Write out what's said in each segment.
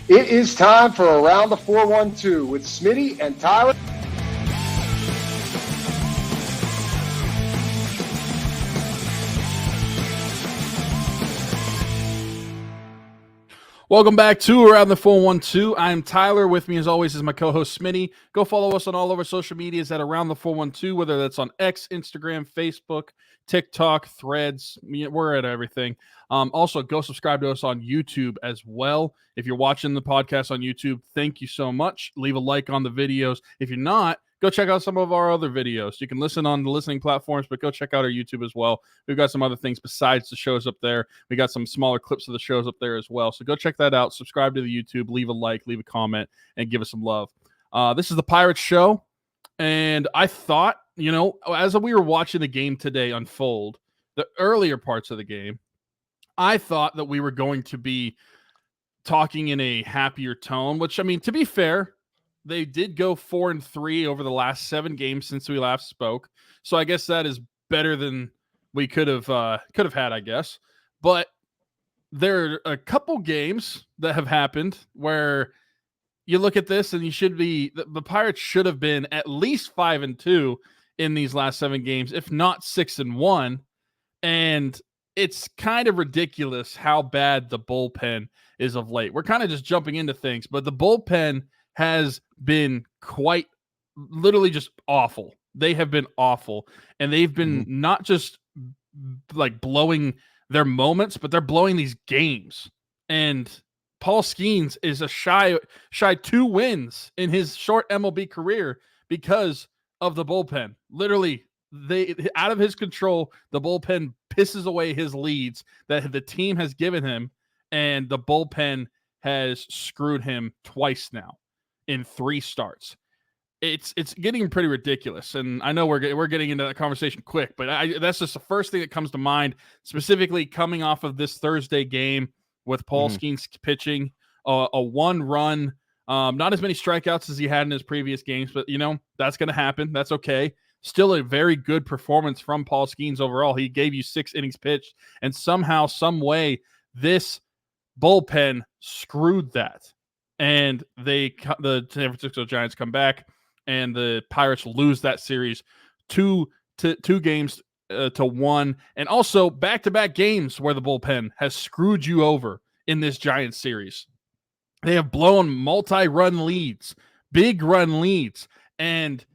It is time for Around the 412 with Smitty and Tyler. Welcome back to Around the 412. I'm Tyler. With me, as always, is my co-host Smitty. Go follow us on all of our social medias at Around the 412, whether that's on X, Instagram, Facebook, TikTok, Threads. We're at everything. Also, go subscribe to us on YouTube as well. If you're watching the podcast on YouTube, thank you so much. Leave a like on the videos. If you're not, go check out some of our other videos. You can listen on the listening platforms, but go check out our YouTube as well. We've got some other things besides the shows up there. We got some smaller clips of the shows up there as well. So go check that out. Subscribe to the YouTube, leave a like, leave a comment, and give us some love. This is the Pirates show, and I thought, as we were watching the game today unfold, the earlier parts of the game, I thought that we were going to be talking in a happier tone, which, to be fair, they did go 4-3 over the last 7 games since we last spoke. So I guess that is better than we could have had, I guess. But there are a couple games that have happened where you look at this and the Pirates should have been at least 5-2 in these last 7 games, if not 6-1. And it's kind of ridiculous how bad the bullpen is of late. We're kind of just jumping into things, but the bullpen has been quite literally just awful. They have been awful, and they've been not just like blowing their moments, but they're blowing these games. And Paul Skenes is a shy 2 wins in his short MLB career because of the bullpen. Literally, out of his control, the bullpen pisses away his leads that the team has given him, and the bullpen has screwed him twice now in 3 starts. It's getting pretty ridiculous, and I know we're getting into that conversation quick, but that's just the first thing that comes to mind, specifically coming off of this Thursday game with Paul Skenes pitching a 1-run, not as many strikeouts as he had in his previous games, but that's going to happen. That's okay. Still a very good performance from Paul Skenes overall. He gave you 6 innings pitched, and somehow, some way, this bullpen screwed that. And the San Francisco Giants come back, and the Pirates lose that series 2 games to 1. And also back-to-back games where the bullpen has screwed you over in this Giants series. They have blown multi-run leads, big run leads, and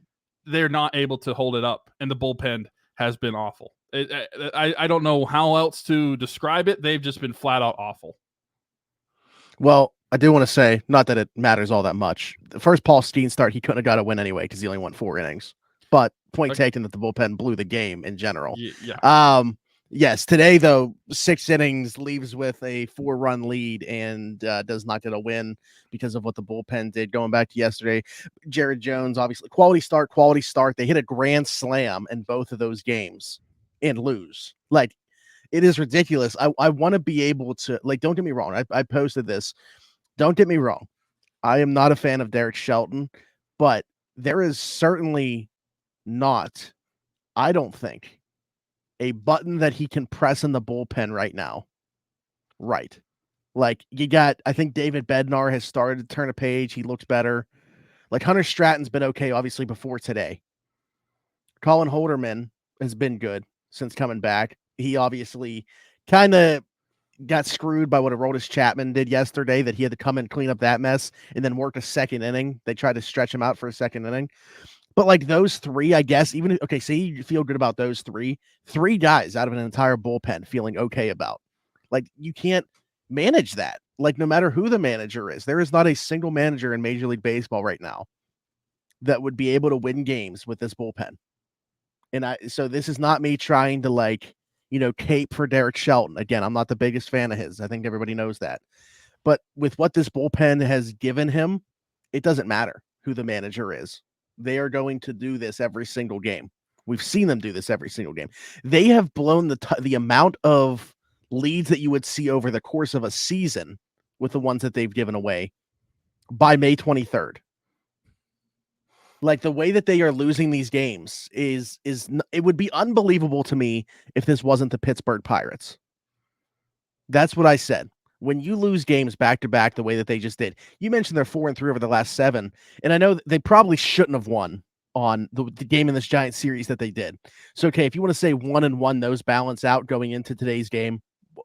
they're not able to hold it up. And the bullpen has been awful. I don't know how else to describe it. They've just been flat-out awful. Well, I do want to say, not that it matters all that much. The first Paul Skenes start, he couldn't have got a win anyway because he only went 4 innings. But point taken that the bullpen blew the game in general. Yeah. Yes, today, though, 6 innings leaves with a 4-run lead and does not get a win because of what the bullpen did. Going back to yesterday, Jared Jones, obviously, quality start. They hit a grand slam in both of those games and lose. It is ridiculous. I want to be able to, don't get me wrong. I posted this. Don't get me wrong. I am not a fan of Derek Shelton, but there is certainly not, I don't think, a button that he can press in the bullpen right now. Right. You got, I think David Bednar has started to turn a page. He looks better. Hunter Stratton's been okay, obviously, before today. Colin Holderman has been good since coming back. He obviously kind of got screwed by what Aroldis Chapman did yesterday, that he had to come and clean up that mess and then work a second inning. They tried to stretch him out for a second inning. But those 3, I guess, say you feel good about those 3 guys out of an entire bullpen feeling okay about. You can't manage that. No matter who the manager is, there is not a single manager in Major League Baseball right now that would be able to win games with this bullpen. And so this is not me trying to cape for Derek Shelton. Again, I'm not the biggest fan of his. I think everybody knows that. But with what this bullpen has given him, it doesn't matter who the manager is. They are going to do this every single game. We've seen them do this every single game. They have blown the amount of leads that you would see over the course of a season with the ones that they've given away by May 23rd. The way that they are losing these games is it would be unbelievable to me if this wasn't the Pittsburgh Pirates. That's what I said. when you lose games back to back the way that they just did, you mentioned they're 4-3 over the last 7, and I know they probably shouldn't have won on the game in this Giants series that they did. So, okay, if you want to say 1-1, those balance out going into today's game,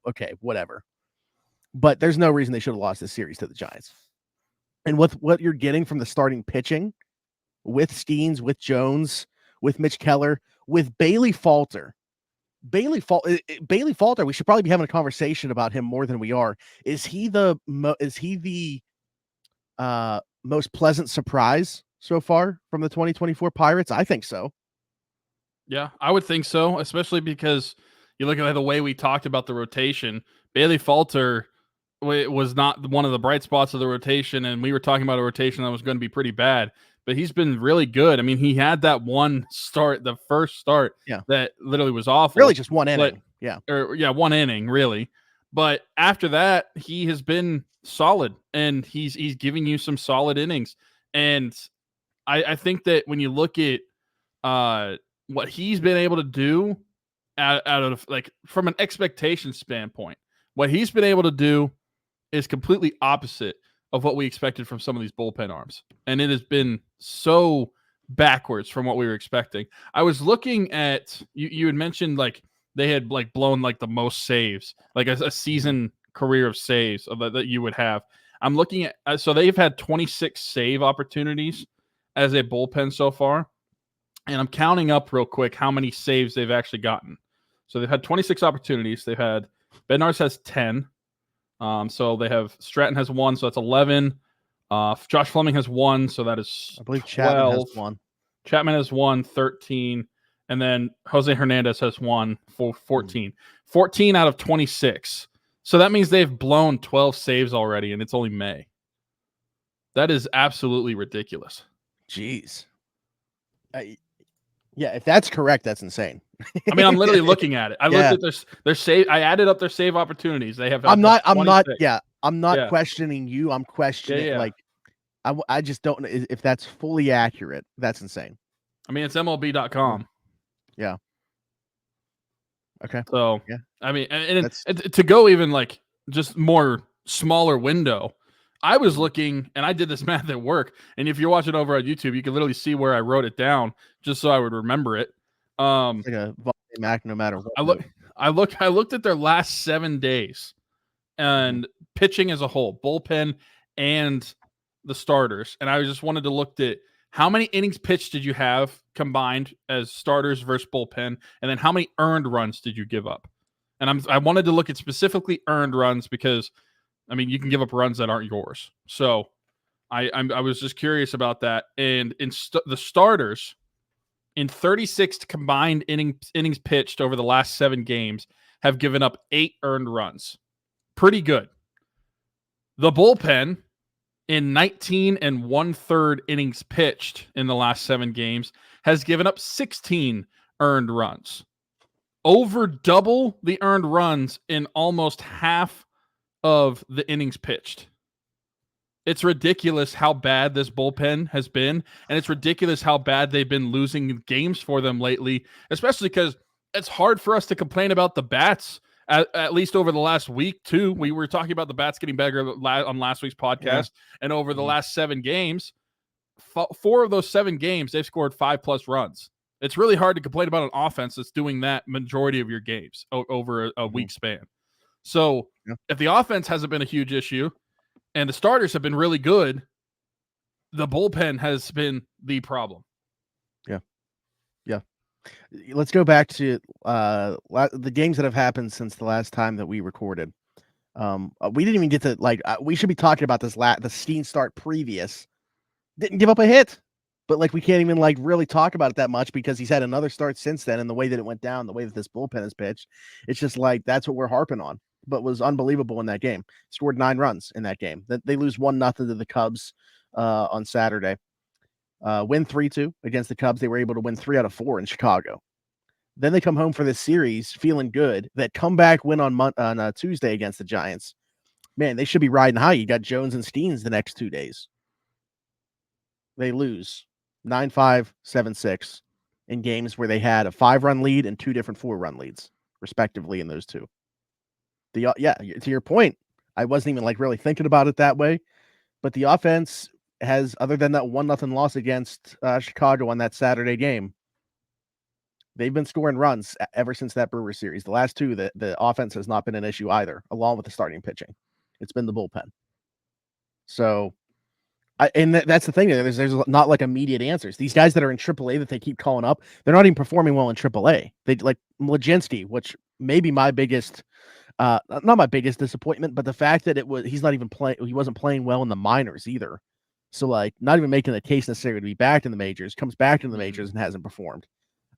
okay, whatever. But there's no reason they should have lost this series to the Giants. And with what you're getting from the starting pitching, with Skenes, with Jones, with Mitch Keller, with Bailey Falter. Bailey Falter, we should probably be having a conversation about him more than we are. Is he the most pleasant surprise so far from the 2024 Pirates? I think so. Yeah, I would think so, especially because you look at the way we talked about the rotation. Bailey Falter was not one of the bright spots of the rotation, and we were talking about a rotation that was going to be pretty bad. But he's been really good. I mean, he had that one start, the first start, that literally was awful. Really just one inning. One inning, really. But after that, he has been solid, and he's giving you some solid innings. And I think that when you look at what he's been able to do out of, like, from an expectation standpoint, what he's been able to do is completely opposite of what we expected from some of these bullpen arms. And it has been so backwards from what we were expecting. I was looking at, you had mentioned, like, they had, like, blown, like, the most saves, like a season career of saves that you would have. I'm looking at, so they've had 26 save opportunities as a bullpen so far. And I'm counting up real quick how many saves they've actually gotten. So they've had 26 opportunities. They've had, Bednarz has 10. So they have, Stratton has 1, so that's 11. Josh Fleming has 1, so that is, I believe, 12. Chapman has 1. Chapman has 1, 13. And then Jose Hernandez has 1 for 14. 14 out of 26. So that means they've blown 12 saves already, and it's only May. That is absolutely ridiculous. Jeez. Yeah, if that's correct, that's insane. I mean, I'm literally looking at it. I looked at their save. I added up their save opportunities. They have. I'm not questioning you. I'm questioning I just don't know if that's fully accurate. That's insane. I mean, it's MLB.com. Yeah. Okay. So I mean, and to go even like just more smaller window. I was looking, and I did this math at work. And if you're watching over on YouTube, you can literally see where I wrote it down, just so I would remember it. Like a Mac, no matter what. I looked at their last 7 days, and pitching as a whole, bullpen and the starters. And I just wanted to look at how many innings pitched did you have combined as starters versus bullpen, and then how many earned runs did you give up? And I wanted to look at specifically earned runs because, I mean, you can give up runs that aren't yours. So I was just curious about that. And in the starters, in 36 combined innings pitched over the last 7 games, have given up 8 earned runs. Pretty good. The bullpen, in 19 1/3 innings pitched in the last 7 games, has given up 16 earned runs. Over double the earned runs in almost half of the innings pitched. It's ridiculous how bad this bullpen has been, and it's ridiculous how bad they've been losing games for them lately, especially because it's hard for us to complain about the bats, at least over the last week, too. We were talking about the bats getting better on last week's podcast, and over the last 7 games, 4 of those 7 games, they've scored 5+ runs. It's really hard to complain about an offense that's doing that majority of your games over a week span. So if the offense hasn't been a huge issue and the starters have been really good, the bullpen has been the problem. Yeah. Let's go back to the games that have happened since the last time that we recorded. We didn't even get to, we should be talking about this, the Skenes start previous. Didn't give up a hit, but we can't even really talk about it that much because he's had another start since then, and the way that it went down, the way that this bullpen is pitched, it's just that's what we're harping on. But was unbelievable in that game. Scored 9 runs in that game. They lose 1-0 to the Cubs on Saturday. Win 3-2 against the Cubs. They were able to win 3 out of 4 in Chicago. Then they come home for this series feeling good. That comeback win on Tuesday against the Giants. Man, they should be riding high. You got Jones and Skenes the next 2 days. They lose 9-5, 7-6 in games where they had a 5-run lead and 2 different 4-run leads, respectively, in those 2. To your point, I wasn't even really thinking about it that way. But the offense has, other than that 1-0 loss against Chicago on that Saturday game, they've been scoring runs ever since that Brewers series. The last two, the offense has not been an issue either, along with the starting pitching. It's been the bullpen. So, that's the thing. There's not immediate answers. These guys that are in AAA that they keep calling up, they're not even performing well in AAA. They like Mlajinsky, which may be my biggest, not my biggest disappointment, but the fact that he's not even playing. He wasn't playing well in the minors either. So not even making the case necessarily to be back in the majors. Comes back in the majors and hasn't performed.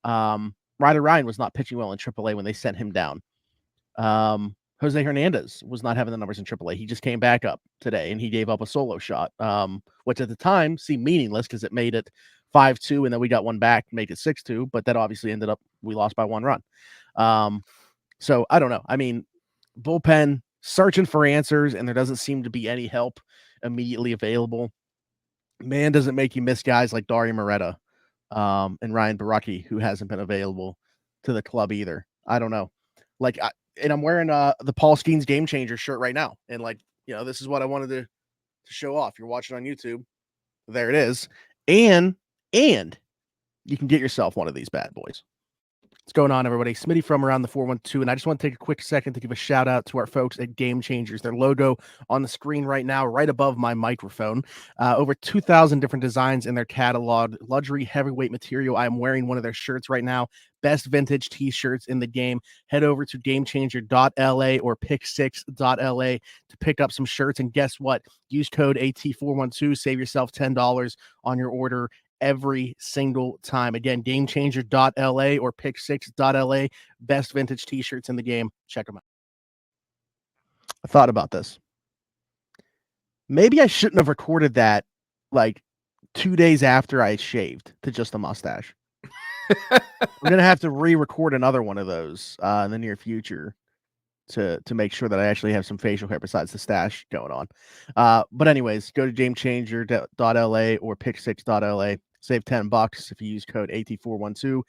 Ryder Ryan was not pitching well in AAA when they sent him down. Jose Hernandez was not having the numbers in AAA. He just came back up today, and he gave up a solo shot, which at the time seemed meaningless because it made it 5-2, and then we got one back to make it 6-2, but that obviously ended up we lost by 1 run. So I don't know. I mean, bullpen searching for answers, and there doesn't seem to be any help immediately available. Man, doesn't make you miss guys like Dario Moreta and Ryan Baraki, who hasn't been available to the club either. I don't know. And I'm wearing the Paul Skenes Game Changer shirt right now. And this is what I wanted to show off. You're watching on YouTube. There it is. And you can get yourself one of these bad boys. What's going on, everybody? Smitty from Around the 412, and I just want to take a quick second to give a shout out to our folks at Game Changers. Their logo on the screen right now, right above my microphone. Over 2,000 different designs in their catalog. Luxury heavyweight material. I am wearing one of their shirts right now. Best vintage t-shirts in the game. Head over to gamechanger.la or pick6.la to pick up some shirts. And guess what? Use code AT412. Save yourself $10 on your order every single time. Again, gamechanger.la or pick6.la. Best vintage t-shirts in the game. Check them out. I thought about this. Maybe I shouldn't have recorded that 2 days after I shaved to just a mustache. We're going to have to re-record another one of those in the near future to make sure that I actually have some facial hair besides the stash going on. But anyways, go to gamechanger.la or pick6.la. Save $10 if you use code AT412.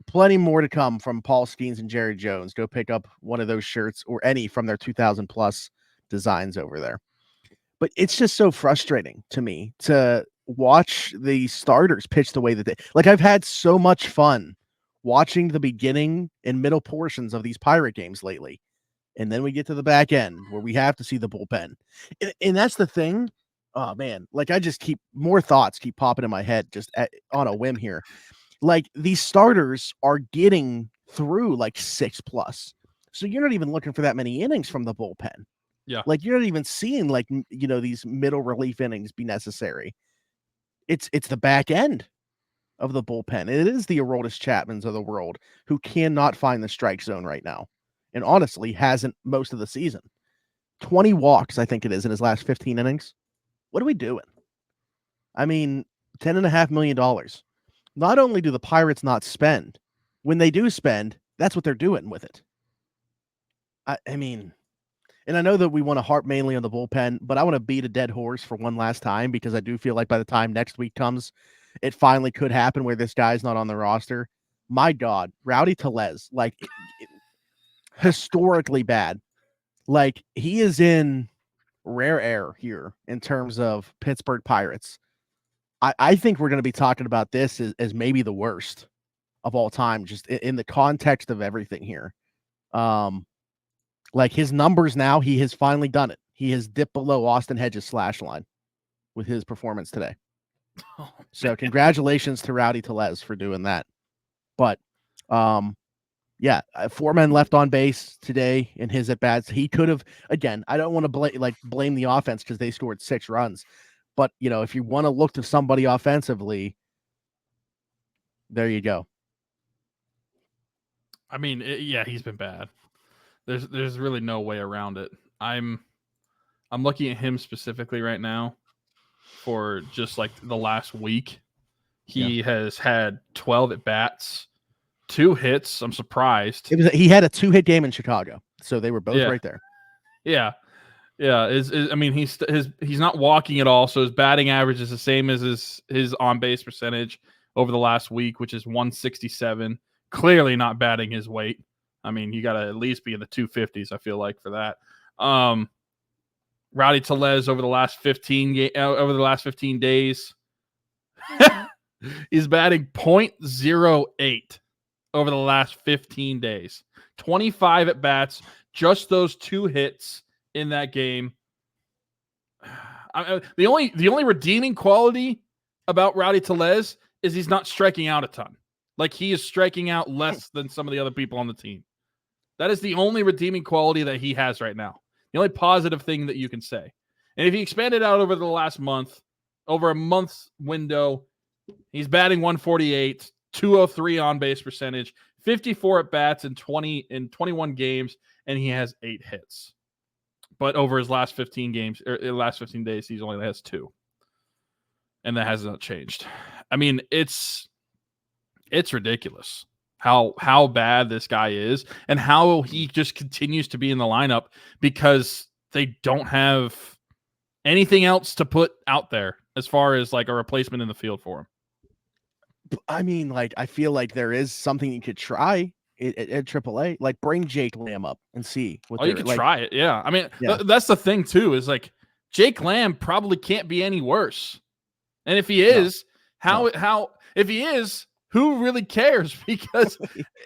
Plenty more to come from Paul Skenes and Jared Jones. Go pick up one of those shirts or any from their 2,000 plus designs over there. But it's just so frustrating to me to watch the starters pitch the way that they I've had so much fun watching the beginning and middle portions of these Pirate games lately. And then we get to the back end where we have to see the bullpen. And that's the thing. Oh man, I just more thoughts keep popping in my head on a whim here. These starters are getting through 6+. So you're not even looking for that many innings from the bullpen. Yeah. You're not even seeing these middle relief innings be necessary. It's the back end of the bullpen. It is the Aroldis Chapmans of the world who cannot find the strike zone right now. And honestly hasn't most of the season. 20 walks, I think it is, in his last 15 innings. What are we doing? I mean, $10.5 million. Not only do the Pirates not spend, when they do spend, that's what they're doing with it. I mean, and I know that we want to harp mainly on the bullpen, but I want to beat a dead horse for one last time because I do feel like by the time next week comes, it finally could happen where this guy's not on the roster. My God, Rowdy Tellez, historically bad. He is in rare air here in terms of Pittsburgh Pirates. I think we're going to be talking about this as maybe the worst of all time, just in the context of everything here. His numbers now, he has finally done it. He has dipped below Austin Hedges' slash line with his performance today. So congratulations to Rowdy Tellez for doing that. But yeah, 4 men left on base today in his at-bats. He could have, again, I don't want to blame the offense because they scored 6 runs. But, if you want to look to somebody offensively, there you go. I mean, he's been bad. There's really no way around it. I'm looking at him specifically right now for just the last week. He has had 12 at-bats. 2 hits. I'm surprised. He had a 2-hit game in Chicago, so they were both right there. Yeah. I mean, he's not walking at all, so his batting average is the same as his on-base percentage over the last week, which is 167. Clearly not batting his weight. I mean, you got to at least be in the 250s, I feel like, for that. Rowdy Tellez over the last 15 days. He's batting .08 over the last 15 days. 25 at bats, just those 2 hits in that game. The only redeeming quality about Rowdy Tellez is he's not striking out a ton. Like, he is striking out less than some of the other people on the team. That is the only redeeming quality that he has right now. The only positive thing that you can say. And if he expanded out over the last month, over a month's window, he's batting 148, 203 on base percentage, 54 at bats in 21 games, and he has 8 hits. But over his last 15 days, he only has 2. And that has not changed. I mean, it's ridiculous how bad this guy is and how he just continues to be in the lineup because they don't have anything else to put out there as far as like a replacement in the field for him. I mean, like, I feel like there is something you could try at AAA. Like, bring Jake Lamb up and see what. You could try it. Yeah. I mean, that's the thing too, is like Jake Lamb probably can't be any worse. And if he is, if he is, who really cares? Because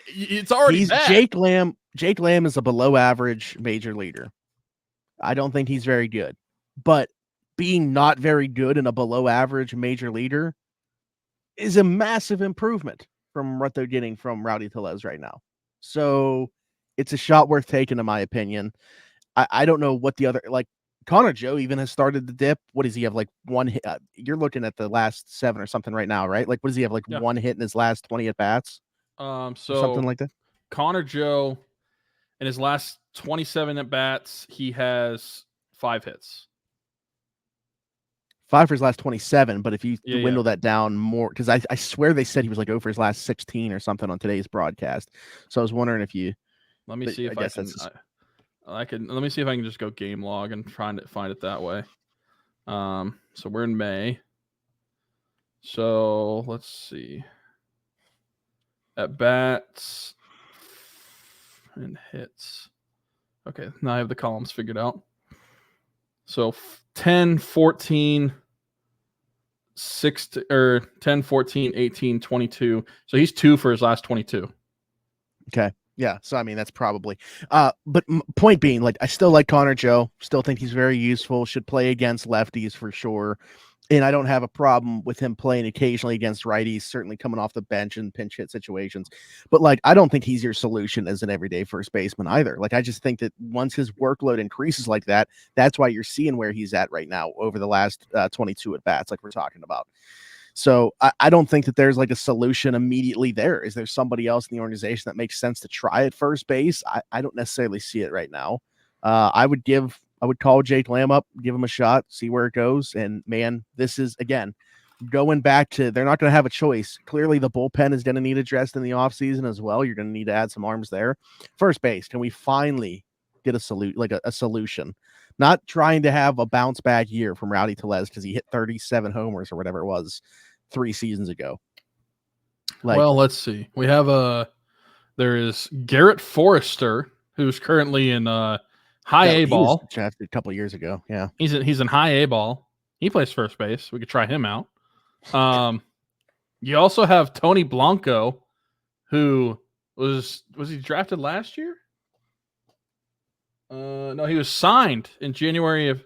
it's already bad. Jake Lamb. Jake Lamb is a below average major leaguer. I don't think he's very good, but being not very good in a below average major leaguer is a massive improvement from what they're getting from Rowdy Tellez right now. So it's a shot worth taking, in my opinion. I don't know what the other, like, Connor Joe even has started the dip. What does he have? Like, 1 hit? You're looking at the last 7 or something right now, right? Like, what does he have? Like 1 hit in his last 20 at bats? So something like that. Connor Joe, in his last 27 at bats, he has 5 hits. 5 for his last 27, but if you dwindle that down more, because I swear they said he was like over his last 16 or something on today's broadcast. So I was wondering if you. Let me see if I can. Let me see if I can just go game log and try to find it that way. So we're in May. So let's see. At bats and hits. Okay, now I have the columns figured out. So 10, 14, 10, 14, 18, 22. So he's 2 for his last 22. Okay. Yeah. So, I mean, that's probably, but point being, like, I still like Connor Joe, still think he's very useful, should play against lefties for sure. And I don't have a problem with him playing occasionally against righties, certainly coming off the bench in pinch hit situations. But, like, I don't think he's your solution as an everyday first baseman either. Like, I just think that once his workload increases like that, that's why you're seeing where he's at right now over the last 22 at bats, like we're talking about. So I don't think that there's like a solution immediately there. Is there somebody else in the organization that makes sense to try at first base? I don't necessarily see it right now. I would call Jake Lamb up, give him a shot, see where it goes. And man, this is, again, going back to, they're not going to have a choice. Clearly the bullpen is going to need addressed in the offseason as well. You're going to need to add some arms there. First base, can we finally get a solution? Not trying to have a bounce back year from Rowdy Tellez because he hit 37 homers or whatever it was 3 seasons ago. Well, let's see. We have there is Garrett Forrester, who's currently in high A ball. He was drafted a couple of years ago. Yeah, he's in high A ball. He plays first base. We could try him out. You also have Tony Blanco, who was he drafted last year? No, he was signed in January of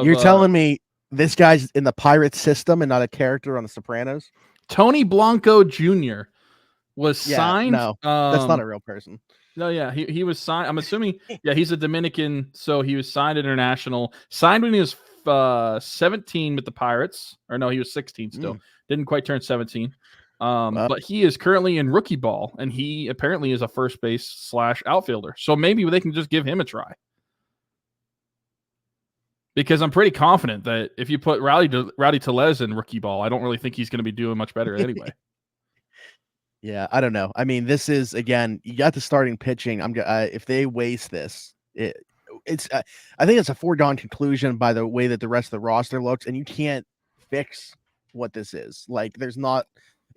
You're telling me this guy's in the Pirates system and not a character on The Sopranos? Tony Blanco Jr. was signed. No, that's not a real person. No, yeah, he was signed. I'm assuming, he's a Dominican, so he was signed international. Signed when he was 17 with the Pirates. Or no, he was 16 still. Didn't quite turn 17. But he is currently in rookie ball, and he apparently is a first base / outfielder. So maybe they can just give him a try. Because I'm pretty confident that if you put Rowdy Tellez in rookie ball, I don't really think he's going to be doing much better anyway. Yeah, I don't know. I mean, this is, again, you got the starting pitching. If they waste this, it's I think it's a foregone conclusion by the way that the rest of the roster looks, and you can't fix what this is. Like, there's not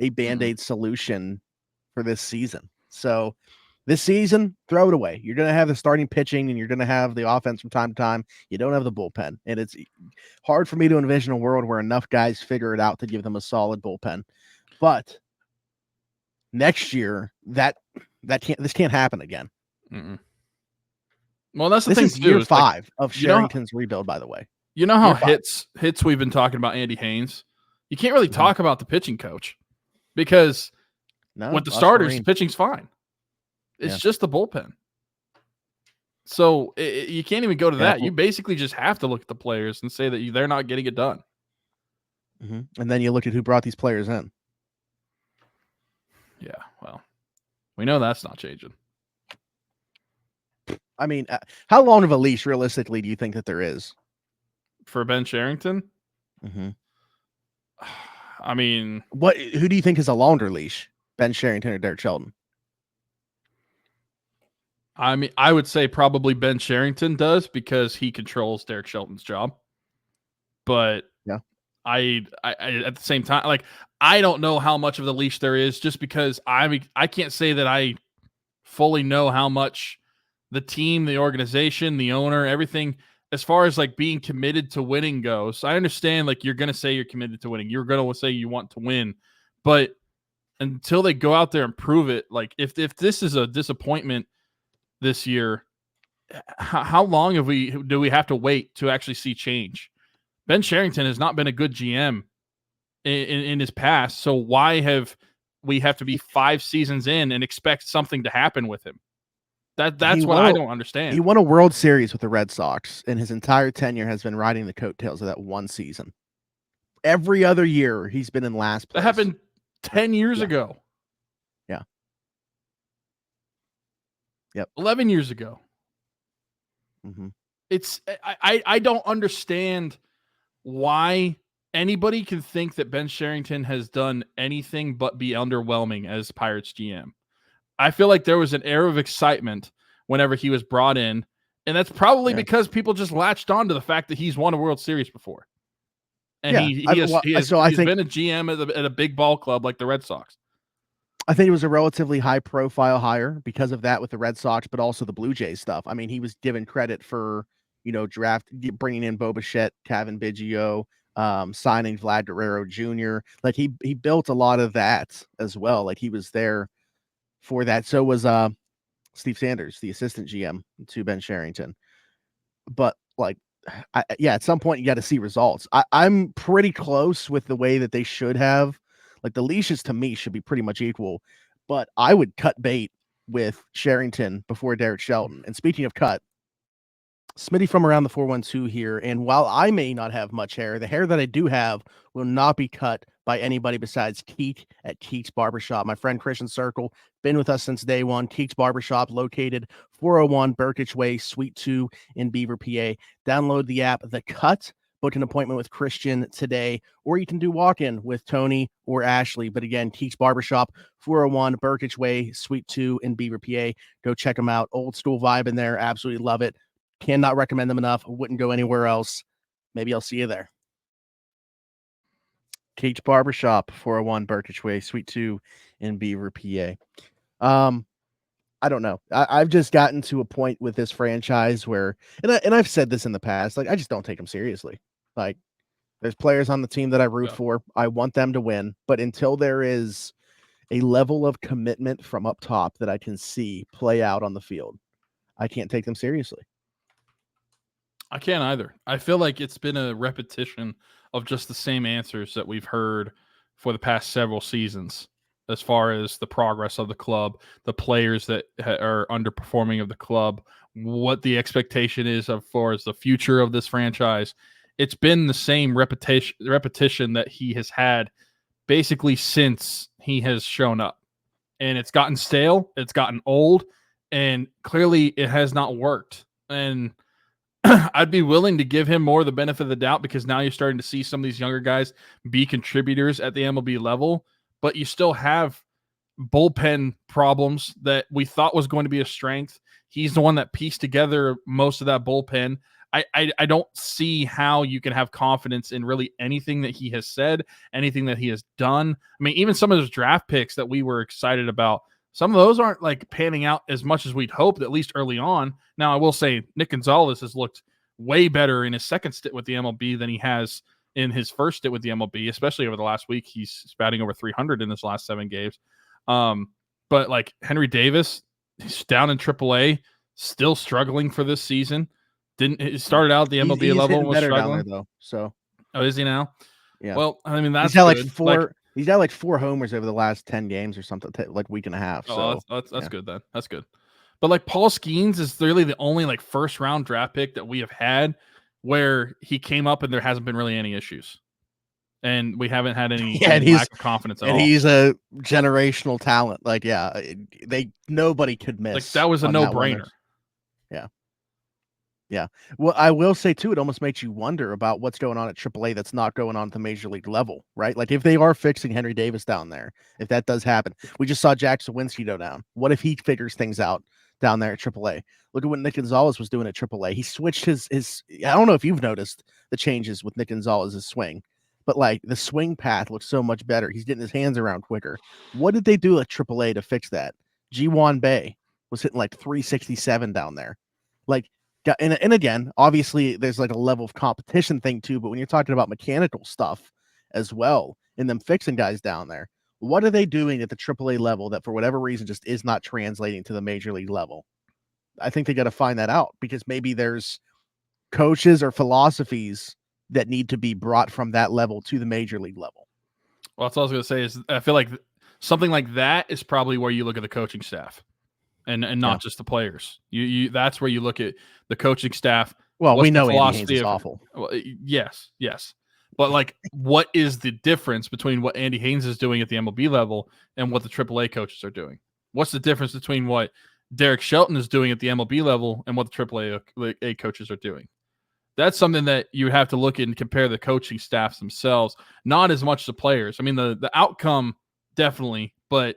a Band-Aid solution for this season. So This season, throw it away. You're going to have the starting pitching and you're going to have the offense from time to time. You don't have the bullpen. And it's hard for me to envision a world where enough guys figure it out to give them a solid bullpen. But next year, this can't happen again. Mm-mm. Well, that's the this thing. Is year 5 of Cherington's rebuild, by the way. You know how hits we've been talking about Andy Haynes? You can't really talk about the pitching coach because with the starters, the pitching's fine. It's just the bullpen. So you can't even go to that. You basically just have to look at the players and say that they're not getting it done. Mm-hmm. And then you look at who brought these players in. Yeah, well, we know that's not changing. I mean, how long of a leash, realistically, do you think that there is? For Ben Cherington? Mm-hmm. I mean... Who do you think is a longer leash? Ben Cherington or Derek Shelton? I mean, I would say probably Ben Cherington does because he controls Derek Shelton's job. But yeah, I at the same time, like, I don't know how much of the leash there is just because I can't say that I fully know how much the team, the organization, the owner, everything, as far as like being committed to winning goes. I understand, like, you're going to say you're committed to winning. You're going to say you want to win. But until they go out there and prove it, like, if this is a disappointment this year, how long do we have to wait to actually see change? Ben Cherington has not been a good GM in his past, so why have we have to be 5 seasons in and expect something to happen with him? That's what I don't understand. He won a World Series with the Red Sox, and his entire tenure has been riding the coattails of that one season. Every other year, he's been in last place. That happened 10 years ago. Yeah. Yep. 11 years ago. Mm-hmm. I don't understand why anybody can think that Ben Cherington has done anything but be underwhelming as Pirates GM. I feel like there was an air of excitement whenever he was brought in, and that's probably because people just latched on to the fact that he's won a World Series before. And he has been a GM at a big ball club like the Red Sox. I think it was a relatively high-profile hire because of that with the Red Sox, but also the Blue Jays stuff. I mean, he was given credit for, bringing in Bo Bichette, Kevin Biggio, signing Vlad Guerrero Jr. Like, he built a lot of that as well. Like, he was there for that. So was Steve Sanders, the assistant GM to Ben Cherington. But, like, at some point you got to see results. I'm pretty close with the way that they should have. Like, the leashes to me should be pretty much equal, but I would cut bait with Cherington before Derek Shelton. And speaking of cut, Smitty from around the 412 here. And while I may not have much hair, the hair that I do have will not be cut by anybody besides Keek at Keek's Barbershop. My friend Christian Circle, been with us since day one. Keek's Barbershop, located 401 Burkitch Way, Suite 2 in Beaver, PA. Download the app, The Cut. Book an appointment with Christian today, or you can do walk-in with Tony or Ashley. But again, Keek's Barbershop, 401 Burkitch Way, Suite 2 in Beaver, PA. Go check them out. Old school vibe in there. Absolutely love it. Cannot recommend them enough. Wouldn't go anywhere else. Maybe I'll see you there. Keek's Barbershop, 401 Burkitch Way, Suite 2 in Beaver, PA. I don't know. I've just gotten to a point with this franchise where, and I've said this in the past, like, I just don't take them seriously. Like, there's players on the team that I root for. I want them to win. But until there is a level of commitment from up top that I can see play out on the field, I can't take them seriously. I can't either. I feel like it's been a repetition of just the same answers that we've heard for the past several seasons, as far as the progress of the club, the players that are underperforming of the club, what the expectation is as far as the future of this franchise. It's been the same repetition that he has had basically since he has shown up. And it's gotten stale, it's gotten old, and clearly it has not worked. And I'd be willing to give him more the benefit of the doubt because now you're starting to see some of these younger guys be contributors at the MLB level, but you still have bullpen problems that we thought was going to be a strength. He's the one that pieced together most of that bullpen. I don't see how you can have confidence in really anything that he has said, anything that he has done. I mean, even some of those draft picks that we were excited about, some of those aren't like panning out as much as we'd hoped, at least early on. Now, I will say Nick Gonzalez has looked way better in his second stint with the MLB than he has in his first stint with the MLB, especially over the last week. He's batting over 300 in his last 7 games. But like Henry Davis, he's down in AAA, still struggling for this season. He started out at the MLB level and was struggling. Down there, though. So, is he now? Yeah. Well, I mean, that's he's got good. like 4. He's got like 4 homers over the last 10 games or something, like week and a half. So that's good then. That's good. But like Paul Skenes is really the only like first round draft pick that we have had where he came up and there hasn't been really any issues. And we haven't had any lack of confidence at all. And he's a generational talent. Like, nobody could miss. Like that was a no-brainer. Yeah. Well, I will say too, it almost makes you wonder about what's going on at AAA that's not going on at the major league level, right? Like if they are fixing Henry Davis down there, if that does happen, we just saw Jack Sawinski go down. What if he figures things out down there at AAA? Look at what Nick Gonzalez was doing at AAA. He switched his. I don't know if you've noticed the changes with Nick Gonzalez's swing, but like the swing path looks so much better. He's getting his hands around quicker. What did they do at AAA to fix that? G1 Bay was hitting like 367 down there. Like, and again, obviously there's like a level of competition thing too, but when you're talking about mechanical stuff as well and them fixing guys down there, what are they doing at the AAA level that for whatever reason just is not translating to the major league level? I think they got to find that out because maybe there's coaches or philosophies that need to be brought from that level to the major league level. Well, that's what I was going to say is I feel like something like that is probably where you look at the coaching staff. And not just the players. You that's where you look at the coaching staff. Well, we know Andy Haynes is awful. Well, yes. But like, what is the difference between what Andy Haynes is doing at the MLB level and what the AAA coaches are doing? What's the difference between what Derek Shelton is doing at the MLB level and what the AAA coaches are doing? That's something that you have to look at and compare the coaching staffs themselves, not as much the players. I mean, the outcome definitely, but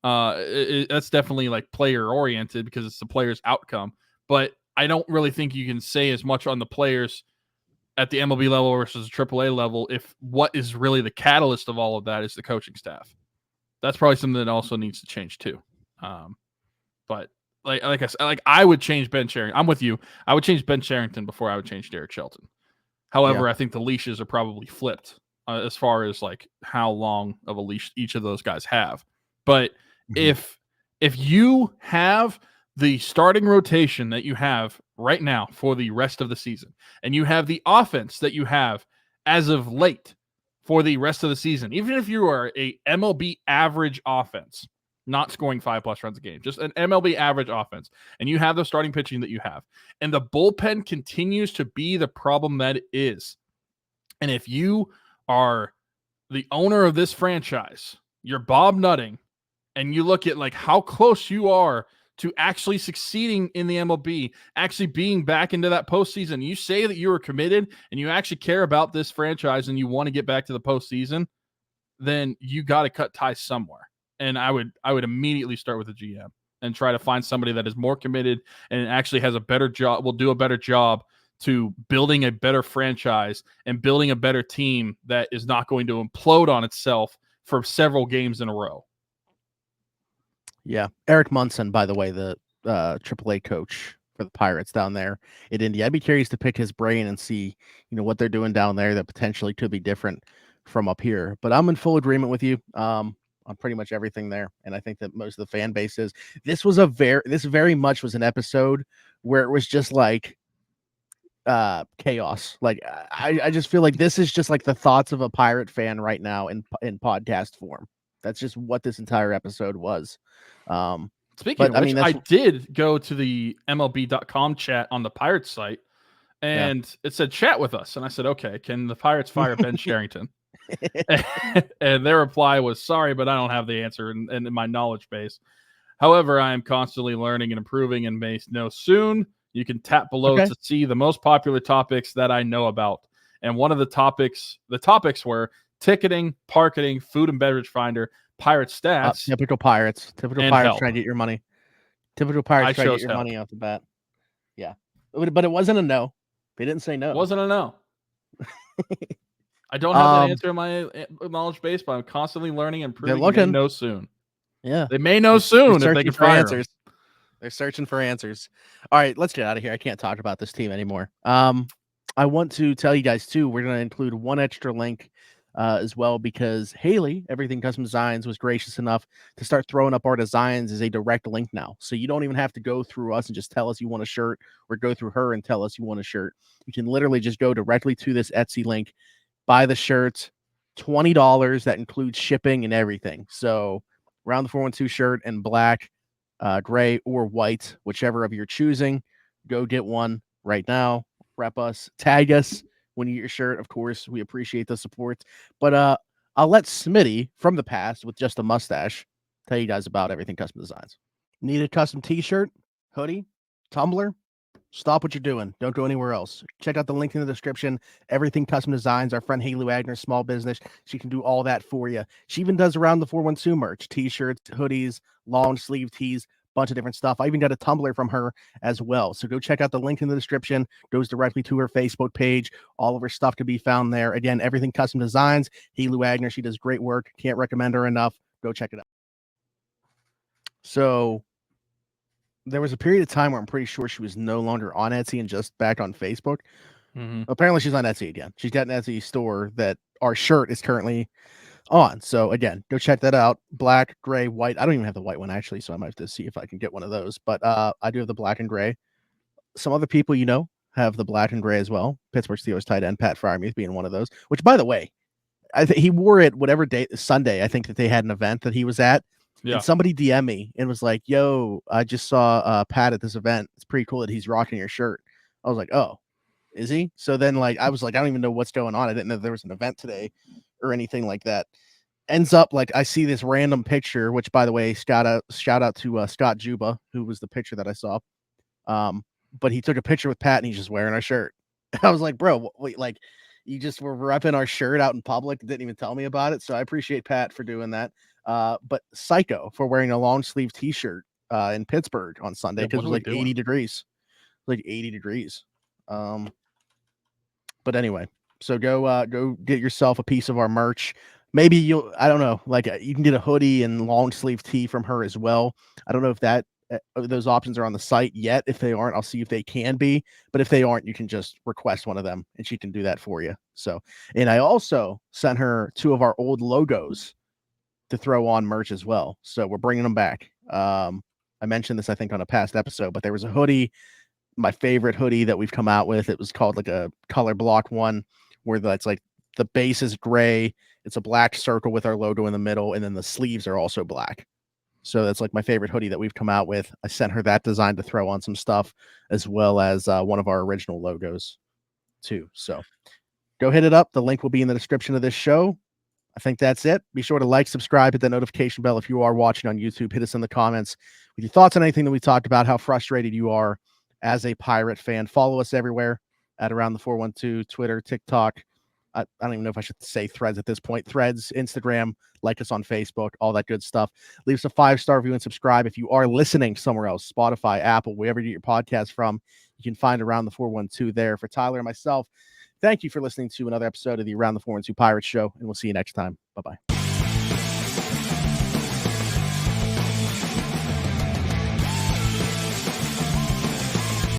that's definitely like player oriented because it's the player's outcome. But I don't really think you can say as much on the players at the MLB level versus the AAA level if what is really the catalyst of all of that is the coaching staff. That's probably something that also needs to change too. But like I said, like I would change Ben Cherington. I'm with you. I would change Ben Cherington before I would change Derek Shelton. However, I think the leashes are probably flipped as far as like how long of a leash each of those guys have. But if you have the starting rotation that you have right now for the rest of the season, and you have the offense that you have as of late for the rest of the season, even if you are a MLB average offense, not scoring 5+ runs a game, just an MLB average offense, and you have the starting pitching that you have, and the bullpen continues to be the problem that it is, and if you are the owner of this franchise, you're Bob Nutting, and you look at like how close you are to actually succeeding in the MLB, actually being back into that postseason, you say that you are committed and you actually care about this franchise and you want to get back to the postseason, then you got to cut ties somewhere. And I would immediately start with the GM and try to find somebody that is more committed and actually has a better job, will do a better job to building a better franchise and building a better team that is not going to implode on itself for several games in a row. Yeah. Eric Munson, by the way, the AAA coach for the Pirates down there in India. I'd be curious to pick his brain and see, what they're doing down there that potentially could be different from up here. But I'm in full agreement with you on pretty much everything there. And I think that most of the fan base is. This very much was an episode where it was just like chaos. Like I just feel like this is just like the thoughts of a Pirate fan right now in podcast form. That's just what this entire episode was. Speaking of which, I did go to the MLB.com chat on the Pirates site, and it said chat with us. And I said, okay, can the Pirates fire Ben Cherington? And their reply was, sorry, but I don't have the answer in my knowledge base. However, I am constantly learning and improving and may know soon. You can tap below to see the most popular topics that I know about. And one of the topics were ticketing, parking, food and beverage finder, Pirate stats. Typical Pirates. Typical Pirates help. trying to get your money. Typical Pirates trying to get your money off the bat. Yeah. But it wasn't a no. They didn't say no. It wasn't a no. I don't have that answer in my knowledge base, but I'm constantly learning and improving. They're looking. Know soon. Yeah. They may know soon if they can for fire answers. They're searching for answers. All right, let's get out of here. I can't talk about this team anymore. I want to tell you guys too, we're going to include one extra link as well, because Haley, Everything Custom Designs, was gracious enough to start throwing up our designs as a direct link now. So you don't even have to go through us and just tell us you want a shirt, or go through her and tell us you want a shirt. You can literally just go directly to this Etsy link, buy the shirt, $20. That includes shipping and everything. So Round the 412 shirt in black, gray, or white, whichever of you're choosing. Go get one right now. Rep us, tag us when you get your shirt. Of course, we appreciate the support. But I'll let Smitty from the past with just a mustache tell you guys about Everything Custom Designs. Need a custom t-shirt, hoodie, tumbler? Stop what you're doing. Don't go anywhere else. Check out the link in the description. Everything Custom Designs. Our friend Haley Wagner, small business. She can do all that for you. She even does Around the 412 merch, t-shirts, hoodies, long sleeve tees, bunch of different stuff. I even got a tumbler from her as well. So go check out the link in the description. Goes directly to her Facebook page. All of her stuff can be found there. Again, Everything Custom Designs. Haley Wagner. She does great work. Can't recommend her enough. Go check it out. So there was a period of time where I'm pretty sure she was no longer on Etsy and just back on Facebook. Mm-hmm. Apparently she's on Etsy again. She's got an Etsy store that our shirt is currently on. So again, go check that out. Black, gray, white. I don't even have the white one actually, so I might have to see if I can get one of those. But I do have the black and gray. Some other people have the black and gray as well. Pittsburgh Steelers tight end Pat Fryermuth being one of those. Which, by the way, I think he wore it whatever day, Sunday. I think that they had an event that he was at. Yeah. And somebody DM me and was like, "Yo, I just saw Pat at this event. It's pretty cool that he's rocking your shirt." I was like, "Oh, is he?" So then, I was like, "I don't even know what's going on. I didn't know there was an event today or anything like that." Ends up I see this random picture, which, by the way, shout out to Scott Juba, who was the picture that I saw. But he took a picture with Pat and he's just wearing our shirt. I was like, "Bro, wait, you just were repping our shirt out in public, didn't even tell me about it." So I appreciate Pat for doing that. But Psycho for wearing a long sleeve t-shirt in Pittsburgh on Sunday because it was 80 degrees. Like 80 degrees. But anyway, so go get yourself a piece of our merch. Maybe I don't know, you can get a hoodie and long sleeve tee from her as well. I don't know if those options are on the site yet. If they aren't, I'll see if they can be. But if they aren't, you can just request one of them and she can do that for you. So, and I also sent her 2 of our old logos to throw on merch as well. So we're bringing them back. I mentioned this, I think, on a past episode, but there was a hoodie, my favorite hoodie that we've come out with. It was called a color block one, where that's the base is gray. It's a black circle with our logo in the middle, and then the sleeves are also black. So that's my favorite hoodie that we've come out with. I sent her that design to throw on some stuff, as well as one of our original logos too. So go hit it up. The link will be in the description of this show. I think that's it. Be sure to like, subscribe, hit that notification bell if you are watching on YouTube. Hit us in the comments with your thoughts on anything that we talked about, how frustrated you are as a Pirate fan. Follow us everywhere at Around the 412, Twitter, TikTok. I don't even know if I should say Threads at this point. Threads, Instagram, like us on Facebook, all that good stuff. Leave us a 5-star review and subscribe. If you are listening somewhere else, Spotify, Apple, wherever you get your podcast from, you can find Around the 412 there. For Tyler and myself, thank you for listening to another episode of the Around the 412 Pirates show, and we'll see you next time. Bye-bye.